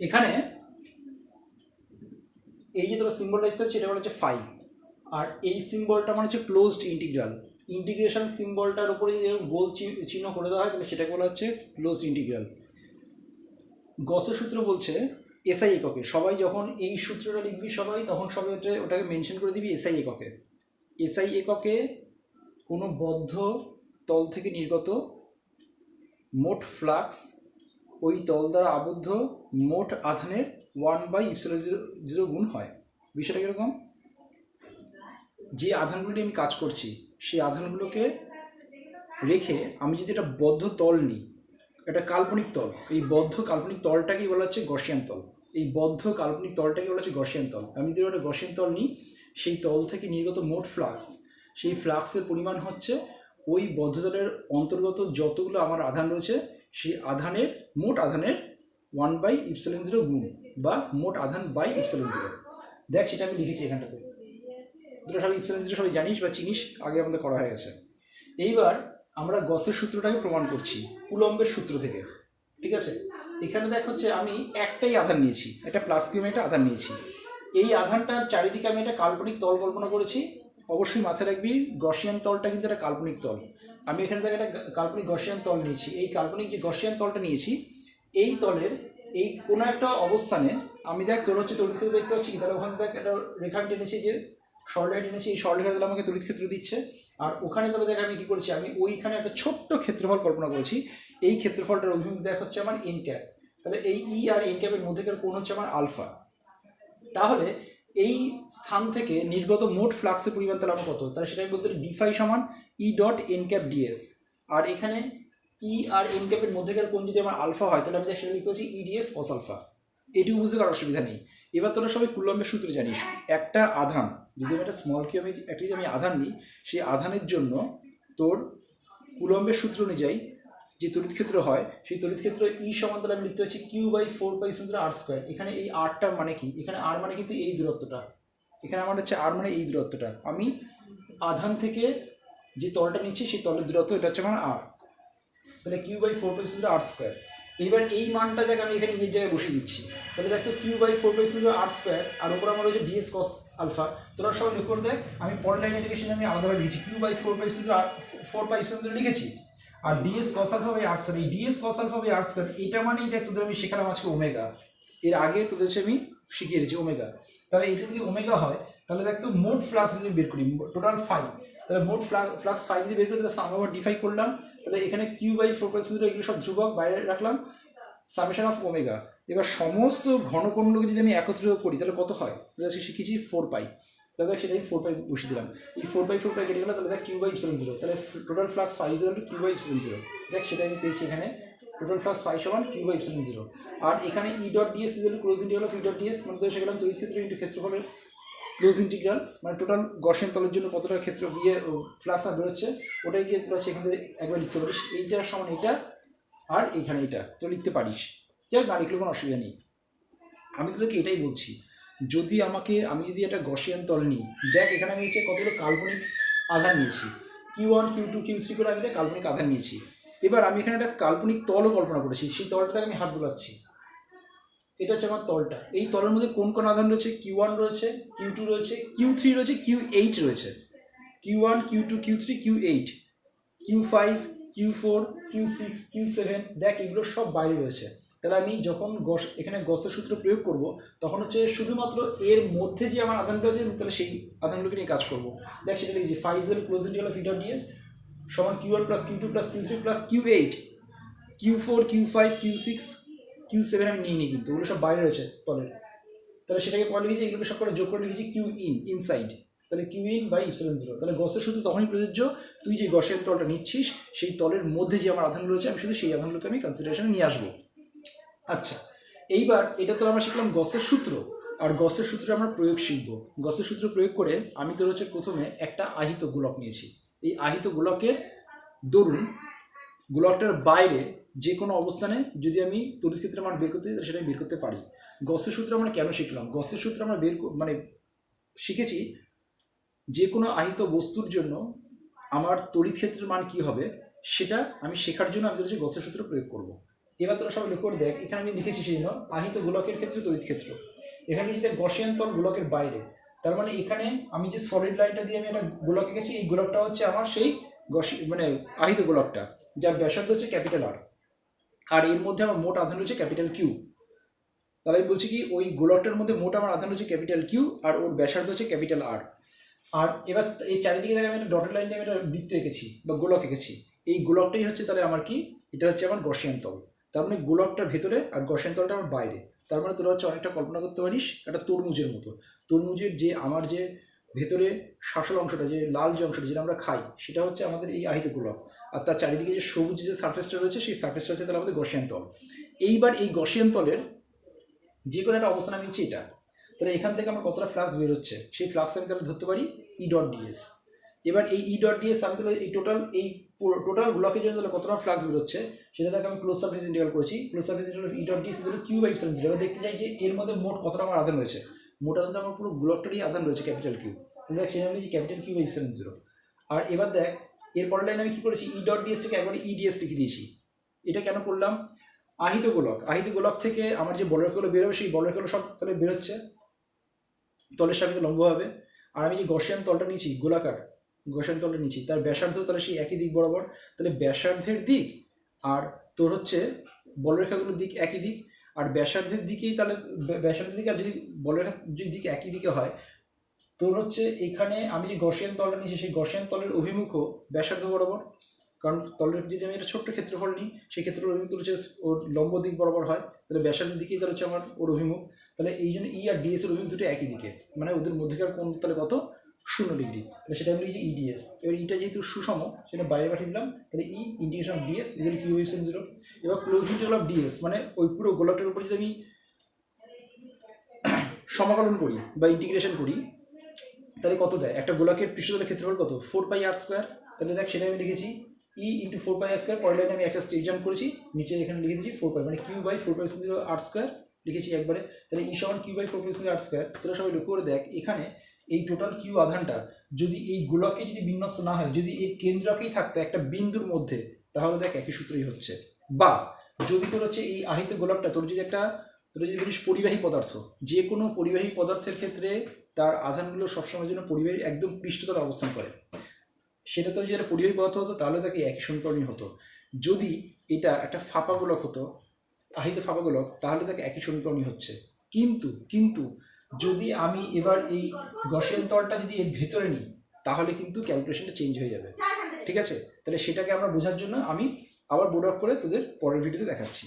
এখানে এই যে তোরা সিম্বলটা দেখতে হচ্ছে এটা হচ্ছে ফাই, আর এই সিম্বলটা মানে হচ্ছে ক্লোজড ইন্টিগ্রাল। ইন্টিগ্রেশন সিম্বলটার উপরে যদি গোল চিহ্ন করে দেওয়া হয় তাহলে সেটাকে বলা হচ্ছে ক্লোজড ইন্টিগ্রাল। গসের সূত্র বলছে এসআই এককে, সবাই যখন এই সূত্রটা লিখবি সবাই তখন সবাই ওটাকে মেনশন করে দিবি এসআই এককে। এসআই এককে কোনো বদ্ধ তল থেকে নির্গত মোট ফ্লাক্স ওই তল দ্বারা আবদ্ধ মোট আধানের 1/ε0 গুণ হয়। বিষয়টা কীরকম, যে আধানগুলো নিয়ে আমি কাজ করছি সেই আধানগুলোকে রেখে আমি যদি একটা বদ্ধ তল নিই, একটা কাল্পনিক তল, এই বদ্ধ কাল্পনিক তলটাকেই বলা হচ্ছে গসিয়ান তল। এই বদ্ধ কাল্পনিক তলটাকে বলা হচ্ছে গসিয়ান তল। আমি যদি একটা গসিয়ান তল নিই, সেই তল থেকে নির্গত মোট ফ্লাক্স, সেই ফ্লাক্সের পরিমাণ হচ্ছে ওই বদ্ধ তলের অন্তর্গত যতগুলো আমার আধান রয়েছে সেই আধানের মোট আধানের 1/ε0 গুণ বা মোট আধান বাই ε0। দেখ সেটা আমি লিখেছি এখানটাতে, দুটো সবাই ε0 সবাই জানিস বা চিনিস, আগে আমাদের করা হয়ে গেছে। এইবার আমরা গসের সূত্রটাকে প্রমাণ করছি কুলম্বের সূত্র থেকে, ঠিক আছে। এখানে দেখ হচ্ছে আমি একটাই আধান নিয়েছি, একটা প্লাস কিউ একটা আধান নিয়েছি। এই আধানটার চারিদিকে আমি একটা কাল্পনিক তল কল্পনা করেছি। অবশ্যই মাথায় রাখবি গসিয়ান তলটা কিন্তু একটা কাল্পনিক তল। আমি এখানে দেখ একটা কাল্পনিক গসিয়ান তল নিয়েছি। এই কাল্পনিক যে গসিয়ান তলটা নিয়েছি, এই তলের এই কোনো একটা অবস্থানে আমি দেখ তোর হচ্ছে তড়িৎ ক্ষেত্র দেখতে পাচ্ছি কি, তাহলে ওখানে দেখ একটা রেখা টেনেছি, যে সরলরেখা টেনেছি, এই সরলরেখাগুলো আমাকে তড়িৎ ক্ষেত্র দিচ্ছে। আর ওখানে তাহলে দেখ আমি কী করেছি, আমি ওইখানে একটা ছোট্ট ক্ষেত্রফল কল্পনা করেছি। এই ক্ষেত্রফলটার অভিমুখ দেখ হচ্ছে আমার এন ক্যাপ, তাহলে এই ই আর এন ক্যাপের মধ্যেকার কোণ হচ্ছে আমার আলফা। তাহলে এই স্থান থেকে নির্গত মোট ফ্লাক্সের পরিমাণ তাহলে আমার কত, তাহলে সেটা আমি বলতে পারি ডিফাই সমান e dot n cap d s. আর এখানে ই আর এন ক্যাপের মধ্যেকার কোণ যদি আমার আলফা হয় তাহলে আমি সেটা লিখতে পারছি ইডিএস কস আলফা। এটুকু বুঝতে কারো অসুবিধা নেই। এবার তোরা সবাই কুলম্বের সূত্র জানিস, একটা আধান যদি আমি একটা স্মল কিউ একটা যদি আমি আধান নিই, সেই আধানের জন্য তোর কুলম্বের সূত্র অনুযায়ী যে তড়িৎ ক্ষেত্র হয়, সেই তড়িৎ ক্ষেত্র ই সমান তাহলে আমি লিখতে পারছি Q/4πr²। এখানে এই আরটার মানে কি, এখানে আর মানে কিন্তু এই দূরত্বটা, এখানে আমার হচ্ছে আর মানে এই দূরত্বটা। আমি আধান থেকে যে তলটা নিচ্ছি সেই তলের দূরত্ব, এটা হচ্ছে আমার আর, তাহলে Q/4πr²। এইবার এই মানটা দেখ আমি এখানে নিজের জায়গায় বসিয়ে দিচ্ছি, তাহলে দেখো Q/4πr², আর ওপর আমার হচ্ছে ডিএস কস আলফা। তোরা সবাই লক্ষ্য করে দেখ আমি পরের লাইন ইন্টিগ্রেশনে আমি আলাদাভাবে লিখেছি Q/4π লিখেছি, আর d s cos alpha by r square. এই d s cos alpha by r square এটা মানেই দেখ তোদের আমি শেখালাম আজকে ওমেগা, এর আগে তোদের হচ্ছে আমি শিখিয়ে দিয়েছি ওমেগা। তাহলে এটা যদি ওমেগা হয় তাহলে দেখ তো মোট ফ্লাক্স যদি বের করি টোটাল ফাই, তাহলে মোট ফ্লাক্স ফাই যদি বের করি তাহলে সাম আবার ডিফাই করলাম, তাহলে এখানে Q/4π এগুলো সব ধ্রুবক বাইরে রাখলাম, সামেশন অফ ওমেগা। এবার সমস্ত ঘনকোণগুলোকে যদি আমি একত্রিত করি তাহলে কত হয়, তাহলে শিখেছি 4π, তাহলে সেটাই 4π বসিয়ে দিলাম। এই 4π কেটে গেলো, তাহলে দেখ Q/ε0, তাহলে total flux phi is Q/ε0। দেখ সেটা আমি পেয়েছি এখানে, টোটাল ফ্লাক্স ফাই সমান Q/ε0। আর এখানে ই dot DS is close integral of E dot DS, মানে সেখানে তড়িৎ ক্ষেত্র ইন্টু ক্ষেত্রফলের ক্লোজ ইন্টিগ্রাল, মানে টোটাল গসেন তলের জন্য কতটা ক্ষেত্র গিয়ে ফ্লাক্স আর বেরোচ্ছে ওটাই গিয়ে তোরা এখান থেকে একবার লিখতে পারিস। এইটার সমান এটা, আর এখানে এটা তো লিখতে পারিস, যাই হোক না লিখলে কোনো অসুবিধা নেই। আমি তোদেরকে এটাই বলছি, যদি আমি যদি একটা গসিয়ান তল নিই, দেখ এখানে আমি হচ্ছে কতগুলো কাল্পনিক আধান নিয়েছি, Q1 Q2 Q3 করে আমি কাল্পনিক আধান নিয়েছি। এবার আমি এখানে একটা কাল্পনিক তলও কল্পনা করেছি, সেই তলটাকে আমি হাত বোলাচ্ছি, এটা হচ্ছে আমার তলটা। এই তলের মধ্যে কোন কোন আধান রয়েছে, Q1 রয়েছে, Q2 রয়েছে, Q3 রয়েছে, Q8 রয়েছে, Q1 Q2 Q3 Q8 Q5 Q4 Q6 Q7, দেখ এগুলো সব বাইরে রয়েছে। তাহলে আমি যখন এখানে গসের সূত্র প্রয়োগ করব তখন হচ্ছে শুধুমাত্র এর মধ্যে যে আমার আধানগুলো আছে তাহলে সেই আধানগুলোকে নিয়ে কাজ করবো। দেখ সেটা লিখেছি phi is close integral of E dot ds সমান Q1 + Q2 + Q3 + Q8 Q4 Q5 Q6 Q7 আমি নিইনি, কিন্তু ওগুলো সব বাইরে রয়েছে তলের। তাহলে সেটাকে পরে লিখেছি, এগুলোকে সব করে যোগ করে লিখেছি Q ইনসাইড, তাহলে Q/ε0। তাহলে গসের সূত্র তখনই প্রযোজ্য তুই যে গসের তলটা নিচ্ছিস সেই তলের মধ্যে যে আমার আধানগুলো রয়েছে আমি শুধু সেই আধানগুলোকে আমি কনসিডারেশনে নিয়ে আসবো। আচ্ছা, এইবার এটা তো আমরা শিখলাম গসের সূত্র, আর গসের সূত্রে আমরা প্রয়োগ শিখবো। গসের সূত্র প্রয়োগ করে আমি তোর হচ্ছে প্রথমে একটা আহিত গোলক নিয়েছি। এই আহিত গোলকের দরুন গোলকটার বাইরে যে কোনো অবস্থানে যদি আমি তড়িৎ ক্ষেত্রের মান বের করতে চাই সেটা বের করতে পারি। গসের সূত্র আমরা কেন শিখলাম, গসের সূত্র আমরা শিখেছি যে কোনো আহিত বস্তুর জন্য আমার তড়িৎ ক্ষেত্রের মান কী হবে সেটা আমি শেখার জন্য আমি হচ্ছে গসের সূত্র প্রয়োগ করব। এবার তোরা সবাই লক্ষ্য করে দেখ, এখানে আমি লিখেছি সেই জন্য আহিত গোলকের ক্ষেত্রে তড়িৎ ক্ষেত্র, এখানে যেটা গসিয়ান তল গোলকের বাইরে, তার মানে এখানে আমি যে সলিড লাইনটা দিয়ে আমি একটা গোলক এঁকেছি, এই গোলকটা হচ্ছে আমার সেই মানে আহিত গোলকটা, যার ব্যাসার্ধ হচ্ছে ক্যাপিটাল আর, আর এর মধ্যে আমার মোট আধান রয়েছে ক্যাপিটাল কিউ। তাহলে আমি বলছি কি ওই গোলকটার মধ্যে মোট আমার আধান রয়েছে ক্যাপিটাল কিউ আর ওর ব্যাসার্ধ হচ্ছে ক্যাপিটাল আর। আর এবার এই চারিদিকে দেখে আমি একটা ডটেড লাইন দিয়ে আমি একটা বৃত্ত এঁকেছি বা গোলক এঁকেছি, এই গোলকটাই হচ্ছে তাহলে আমার কি, এটা হচ্ছে আমার গসিয়ান তল। তার মানে গোলকটার ভেতরে আর গসিয়ান তলটা আমার বাইরে। তার মানে তোরা হচ্ছে অনেকটা কল্পনা করতে পারিস একটা তরমুজের মতো, তরমুজের যে আমার যে ভেতরে শাসল অংশটা, যে লাল যে অংশটা যেটা আমরা খাই, সেটা হচ্ছে আমাদের এই আহিত গোলক, আর তার চারিদিকে যে সবুজ যে সারফেসটা রয়েছে সেই সারফেসটা হচ্ছে তাহলে আমাদের গসিয়ান তল। এইবার এই গসিয়ান তলের যে কোনো একটা অবস্থান আমি নিচ্ছি এটা, তাহলে এখান থেকে আমার কতটা ফ্লাক্স বেরোচ্ছে সেই ফ্লাক্স আমি তাহলে ধরতে পারি ই ডট ডিএস। এবার এই ই ডট ডিএস আমি তাহলে এই টোটাল ব্লকের জন্য তাহলে কতটা ফ্লাক্স বেরোচ্ছে সেটা থেকে আমি ক্লোজ সার্ফেস ইন্টিগ্রাল করেছি, ক্লোজ সার্ফেস ইন্টিগ্রাল ই ডট ডিএস তাহলে কিউ বাই এপসিলন জিরো। এবার দেখতে চাই যে এর মধ্যে মোট কতটা আমার আধান রয়েছে, মোট আধান তো আমার পুরো ব্লকটারই আধান রয়েছে ক্যাপিটাল কিউ, তাহলে সেটা আমি লিখি capital q by epsilon zero. আর এবার দেখ এর পরের লাইনে আমি কি করেছি, ই ডট ডিএস থেকে একবারে ই ডিএস লিখে দিয়েছি। এটা কেন করলাম, আহিত গোলক থেকে আমার যে বলরেখাগুলো বেরোবে সেই বলরেখাগুলো সব তাহলে বেরোচ্ছে তলের সাপেক্ষে লম্ব হবে। আর আমি যে গসিয়ান তলটা নিয়েছি গোলাকার গসিয়ান তলটা নিয়েছি, তার ব্যাসার্ধ তাহলে সেই একই দিক বরাবর, তাহলে ব্যাসার্ধের দিক আর তোর হচ্ছে বলরেখাগুলোর দিক একই দিক, আর ব্যাসার্ধের দিকেই তাহলে ব্যাসার্ধের দিকে আর যদি বলরেখার যদি দিক একই দিকে হয়, তোর হচ্ছে এখানে আমি যে গসিয়ান তলটা নিয়েছি সেই গসিয়ান তলের অভিমুখও ব্যাসার্ধ বরাবর, কারণ তলের যদি আমি একটা ছোট্ট ক্ষেত্রফল নিই সেই ক্ষেত্রের অভিমুখ হচ্ছে ওর লম্ব দিক বরাবর হয়, তাহলে ব্যাসার্ধের দিকেই তাহলে হচ্ছে আমার ওর অভিমুখ। তাহলে এই জন্য ই আর ডিএস এর অভিমুখ দুটো একই দিকে, মানে ওদের মধ্যেকার কোণ তাহলে কত 0 ডিগ্রি, তাহলে সেটা আমি লিখেছি ইডিএস। এবার ইটা যেহেতু সুষম সেটা বাইরে পাঠিয়ে দিলাম, তাহলে e integration of d s equal q by epsilon zero. এবার ক্লোজ ইন্টিগ্রাল অফ ডিএস মানে ওই পুরো গোলকটার উপর যদি আমি সমাকলন করি বা ইন্টিগ্রেশন করি তাহলে কত দেয়, একটা গোলকের পৃষ্ঠতলের ক্ষেত্রফল কত 4 পাই আর স্কোয়ার। তাহলে দেখ সেটা আমি লিখেছি ই ইন্টু 4 পাই আর স্কোয়ার, পরের লাইনে আমি একটা স্টেপ জাম্প করেছি, নিচে এখানে লিখে দিয়েছি 4 পাই, মানে q by 4 pi zero r square লিখেছি একবারে। তাহলে ই সমান q by 4 pi zero r square. তোরা সবাই লক্ষ্য করে দেখ এখানে এই টোটাল কিউ আধানটা যদি এই গোলকে যদি বিন্যস্ত না হয়, যদি এই কেন্দ্রকেই থাকতো একটা বিন্দুর মধ্যে, তাহলে দেখ একই সূত্রই হচ্ছে। বা যদি তোর হচ্ছে এই আহিত গোলকটা তোর যদি বলিস পরিবাহী পদার্থ, যে কোনো পরিবাহী পদার্থের ক্ষেত্রে তার আধানগুলো সবসময়ের জন্য পরিবাহী একদম পৃষ্ঠতলে অবস্থান করে, সেটা তো যেটা পরিবাহী পদার্থ হতো তাহলে তাকে একই সমীকরণই হতো। যদি এটা একটা ফাঁপা গোলক হতো, আহিত ফাঁপা গোলক, তাহলে তাকে একই সমীকরণই হচ্ছে। কিন্তু যদি আমি এবার এই গসিয়ান তলটা যদি এর ভেতরে নিই তাহলে কিন্তু ক্যালকুলেশনটা চেঞ্জ হয়ে যাবে, ঠিক আছে? তাহলে সেটাকে আমরা বোঝার জন্য আমি আবার বোর্ড অফ করে তোদের পরের ভিডিওতে দেখাচ্ছি।